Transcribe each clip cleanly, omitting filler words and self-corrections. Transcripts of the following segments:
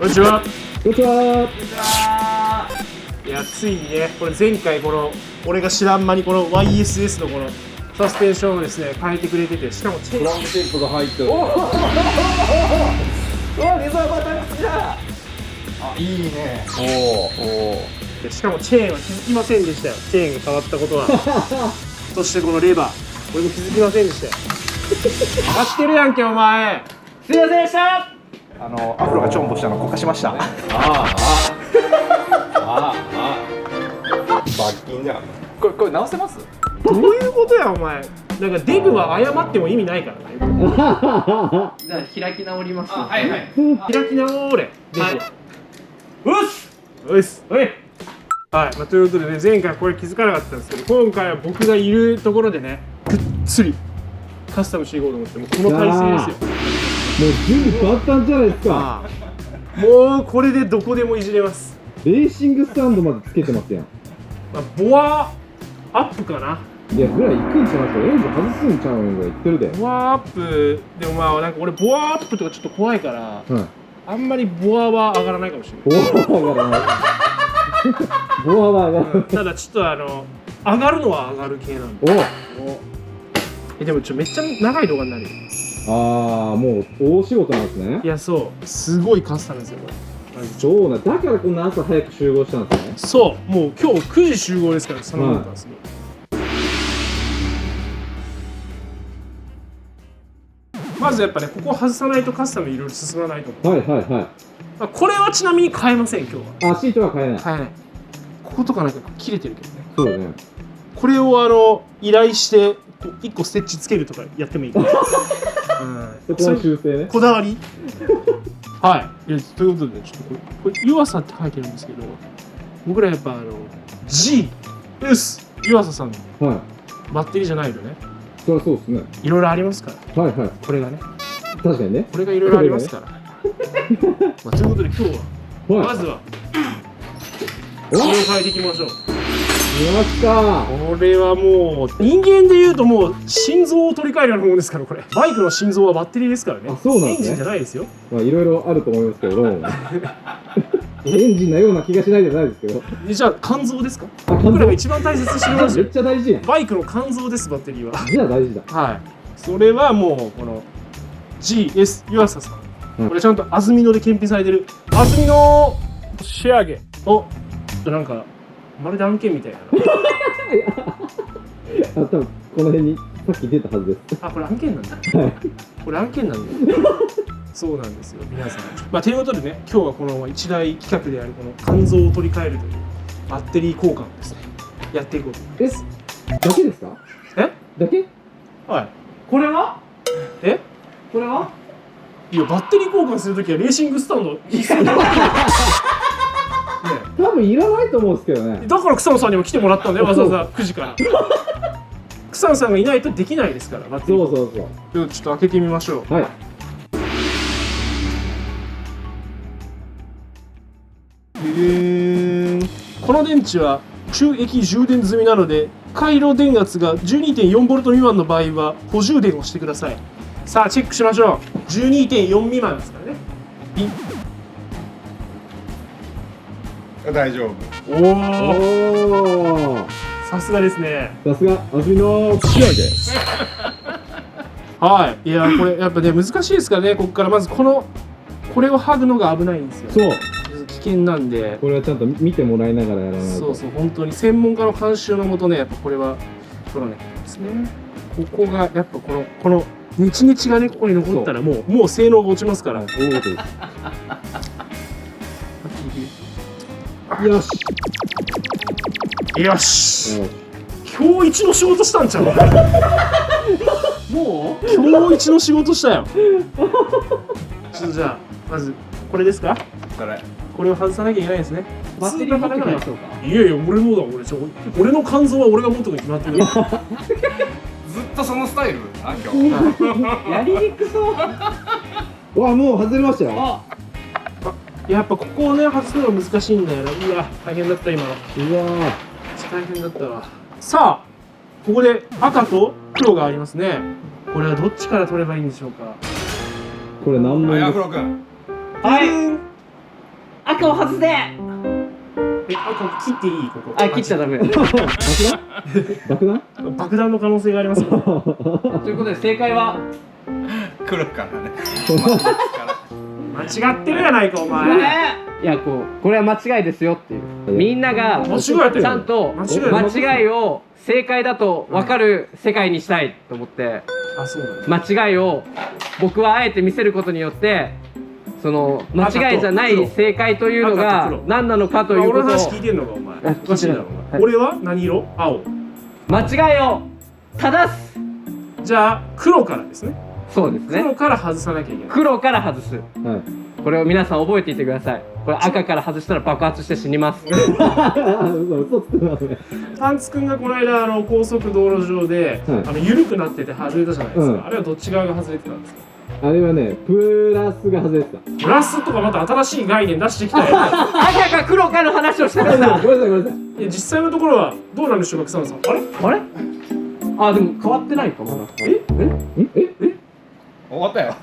こんにちは。こんにちは。いや、ついにね、これ前回俺が知らん間にこの YSS のこのサスペンションをですね、変えてくれてて、しかもチェーン。トランプテープが入ってる。おレザーバター好きだ。あ、いいね。でしかもチェーンは気づきませんでしたよ。チェーンが変わったことは。そしてこのレバー、俺も気づきませんでしたよ。上がってるやんけお前。すいませんでした。アフロがチョンボしたのこかしました。罰金じゃん。これ直せます？どういうことやお前。なんかデブは謝っても意味ないからね。じゃあ開き直ります。はいはい。開き直れ。デブは。うっす。うっす。おい。はい、まあ、ということでね、前回これ気づかなかったんですけど、今回は僕がいるところでね、ぐっつりカスタムしていこうと思って、もうこの体勢ですよ。もう準備万端じゃないですか。もうこれでどこでもいじれます。レーシングスタンドまでつけてますやん。まあ、ボアアップかな。いや、ぐらい行くんちゃうか。エンジン外すんちゃうんぐらい言ってるで。ボアアップでもまあなんか俺ボアアップとかちょっと怖いから、はい。あんまりボアは上がらないかもしれない。ボアは上がらない。ボアは上がらない。ただちょっと上がるのは上がる系なんで。でもめっちゃ長い動画になるよ。ああ、もう大仕事なんですねい。やそうすごいカスタムですよこれ。そうな、だからこんな朝早く集合したんですね。そうもう今日9時集合ですからそのままですね。まずやっぱねここ外さないとカスタムいろいろ進まないと思う。はいはいはい。まあ、これはちなみに変えません今日は。あ、シートは変えない。変えない。こことかなんか切れてるけどね。そうだね。これを依頼して1個ステッチつけるとかやってもいい。うん、そこの修正ね。こだわりはい。いやということでちょっとこれ湯浅って書いてるんですけど、僕らやっぱG S 湯浅さんのはい。バッテリーじゃないとねそりゃそうですね。いろいろありますからはいはい。これがね確かにね。これがいろいろありますから、まあ、ということで今日ははい。まずはこれを変えていきましょう。見ましたこれはもう人間でいうともう心臓を取り替えるようなものですからこれバイクの心臓はバッテリーですからね。あ、そうなんエンジンですね。じゃないですよ。まあいろいろあると思いますけどエンジンのような気がしないでないですけど。じゃあ肝臓ですか。あ、肝臓僕らが一番大切にしてますよ。めっちゃ大事やん。バイクの肝臓ですバッテリーは。じゃあ大事だ。はいそれはもうこの GS 湯浅さん、うんこれちゃんと安曇野で検品されてる安曇野仕上げをなんかまるで案件みたいなあ、多分この辺にさっき出たはずです。あこれ案件なんだはい。これ案件なんだそうなんですよ皆さん。まあということでね今日はこの一大企画であるこの肝臓を取り替えるというバッテリー交換をですねやっていこうと思います。だけですか？えだけ？はいこれは？えこれは？いやバッテリー交換するときはレーシングスタンド必須だよね多分いらないと思うんですけどね。だから草野さんにも来てもらったんだよわざわざ9時から草野さんがいないとできないですからバッテリーそうそうそう。ちょっと開けてみましょう。はい。この電池は中液充電済みなので回路電圧が 12.4V 未満の場合は補充電をしてください。さあチェックしましょう。 12.4 未満ですからね。ピン。大丈夫。おおおー。さすがですね。さすが安曇野仕上げ。はいいやこれやっぱね難しいですからね。ここからまずこれを剥ぐのが危ないんですよ。そう。危険なんでこれはちゃんと見てもらいながらやらないと。そうそう本当に専門家の監修のもとねやっぱこれはこのねですねここがやっぱこのネチネチがねここに残ったらもう性能が落ちますから。そういうことです。よし。よしよし。今日一の仕事したんちゃうもう？今日一の仕事したよちょっとじゃあまずこれですか。それ。これを外さなきゃいけないですね。バッテリー持ってきましょうか。いやいや俺のだ俺の肝臓は俺が持ってくに決まってるずっとそのスタイルあ今日。やりにくそう。わ、もう外れましたよ。あ、やっぱここをね外すの難しいんだよな。うわ大変だった今の。うわ大変だったわ。さあここで赤と黒がありますね。これはどっちから取ればいいんでしょうか。これ何はい、ア枚フロ君。はい。赤を外せ。切っていいここ。あ、切っちゃダメ。爆弾爆弾の可能性がありますよ。ということで正解は黒からね。間違ってるやないかお前。いやこれは間違いですよっていうみんなが間違えてるちゃんと間違いを正解だと分かる世界にしたいと思ってあ、そうだね。間違いを僕はあえて見せることによってその間違いじゃない正解というのが何なのかという俺のことを話聞いてんのかお前。あおかしいだろお前。俺は何色？青。間違いを正す。じゃあ黒からですね。そうですね黒から外さなきゃいけない。黒から外すはいこれを皆さん覚えていてください。これ赤から外したら爆発して死にます。嘘つくなそれパンツくんがこの間高速道路上で、はい緩くなってて外れたじゃないですか、うんあれはどっち側が外れてたんですか？あれはねプラスが外れてたプラスとかまた新しい概念出してきたよ。赤か黒かの話をしてるんだ。ごめんなさいごめんなさいいや実際のところはどうなんでしょうか草野さん。あれあれあ、でも変わってないかまだ。え終わったよ。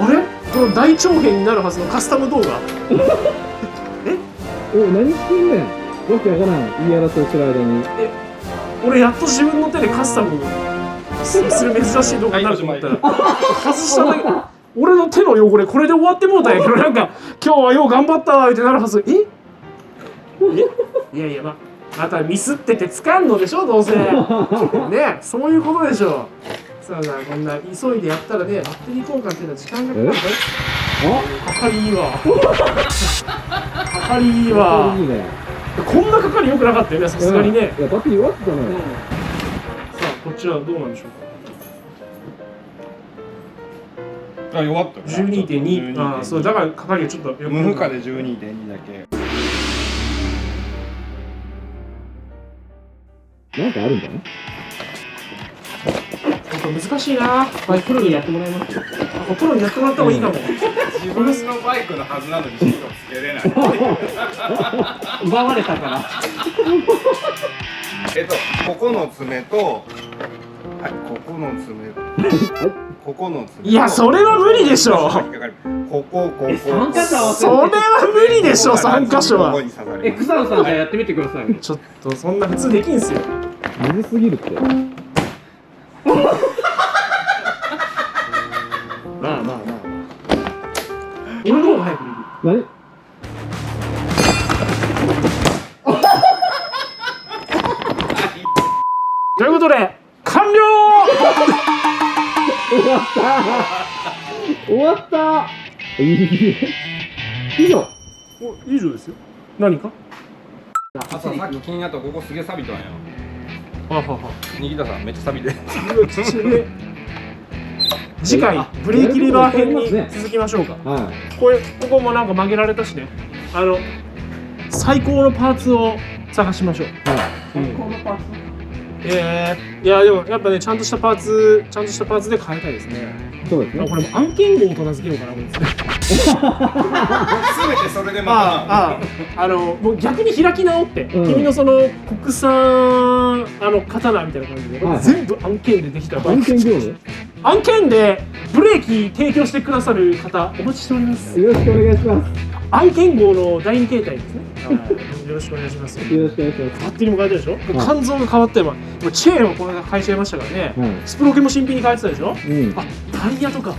あれこの大長編になるはずのカスタム動画何してんねんわけわからん言い争いしてる間に俺やっと自分の手でカスタムする珍しい動画になると思ったら外しただけ俺の手の汚れこれで終わってもうたんやけどなんか今日はよう頑張ったわってなるはず。いやいやまたミスっててつかんのでしょどうせねそういうことでしょ。さあこんな急いでやったらねバッテリー交換っていうのは時間がかかるからかかりいいわかかりいいわいいねこんなかかりよくなかったよねさすがにね。いやバッテリー弱ってたねさあこっちはどうなんでしょうか。あ、弱った。 12.2 ああそうだからかかりがちょっとよく無負荷で 12.2 だけ。なんかあるんだね難しいな。プロにやってもらいます。プロにやってもらった方がいいかも。自分のバイクのはずなのにシートつけれない。奪われたから。ここの爪と、はい、ここの爪。ここの爪。いやそれは無理でしょ。ここ。3箇所合わせそれは無理でしょ3箇所は。草野さんじゃあやってみてください。ちょっとそんな普通できんすよ。むずすぎるってまあ俺の方が早くできる。何ということで完了。終わった以上お以上ですよ。何かあとさっき気になったここすげえ錆びたんや。は新田さんめっちゃ錆びて。次回ブレーキリバー編に続きましょうか。はここもなんか曲げられたしね。最高のパーツを探しましょう。いはいいやでもやっぱねちゃんとしたパーツで変えたいですね。そうですねこれも案件号と名付けようかなこれ。全てそれでまた。もう逆に開き直って、君のその国産刀みたいな感じで、全部案件でできた案件業務案件でブレーキ提供してくださる方お待ちしております。よろしくお願いします案件号の第2形態ですね。よろしくお願いします。よろしくお願いしますバッテリーも変えたでしょ。肝臓が変わってもうチェーンをこの間変えちゃいましたからね。スプロケも新品に変えてたでしょ。あタイヤとか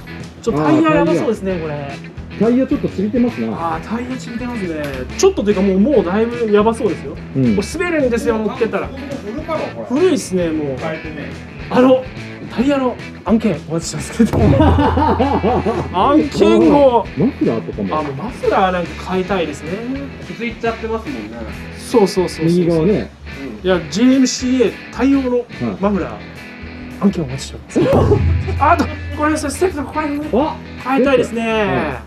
タイヤやばそうですねこれ。タイヤちょっとちびてますなタイヤちびてますね。ちょっとというかもうだいぶやばそうですよ。これ滑るんですよ乗ってたら。古いっすねもう。タイヤの案件お待ちしてますけど。案件をマフラーとかもマフラーなんか変えたいですね。気づいちゃってますもんね。そう右側ねいや JMCA 対応のマフラー案件お待ちしてます。あとこれステップここに変えたいですね。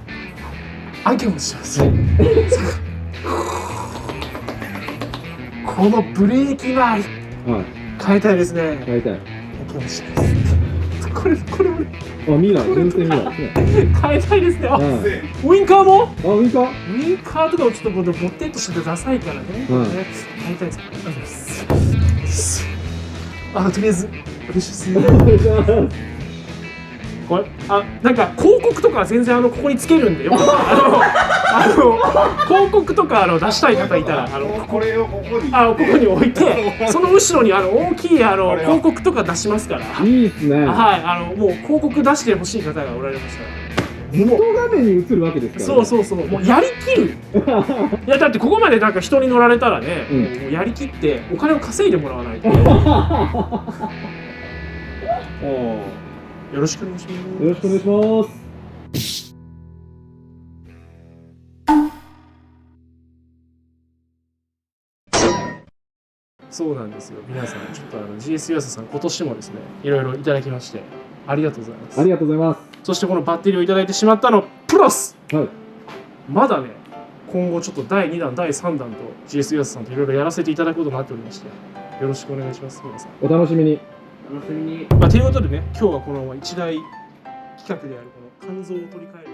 案件お待ちしてます。このブレーキ周り変えたいですね。変えたいこれミラー純正ミラーですね変えたいですね。ウインカーもウインカーとかもちょっとボッテッとしててダサいからね。変えたいです。ありがとうございます。とりあえず嬉しいですね。これなんか広告とかは全然ここにつけるんでよ広告とか出したい方いたらこれをここにここに置いてその後ろに大きい広告とか出しますからいいっすね。はいもう広告出してほしい方がおられましたら元画面に映るわけですから、ね。そうもうやりきるいやだってここまでなんか人に乗られたらね、もうやりきってお金を稼いでもらわないとよろしくお願いします。よろしくお願いします。そうなんですよ。皆さんちょっとGS ユアサさん今年もですねいろいろいただきましてありがとうございます。ありがとうございます。そしてこのバッテリーをいただいてしまったのプラス、はい。まだね今後ちょっと第2弾第3弾と GS ユアサさんといろいろやらせていただくことになっておりましてよろしくお願いします皆さん。お楽しみに。楽しみに。ということでね今日はこの一大企画であるこの肝臓を取り替える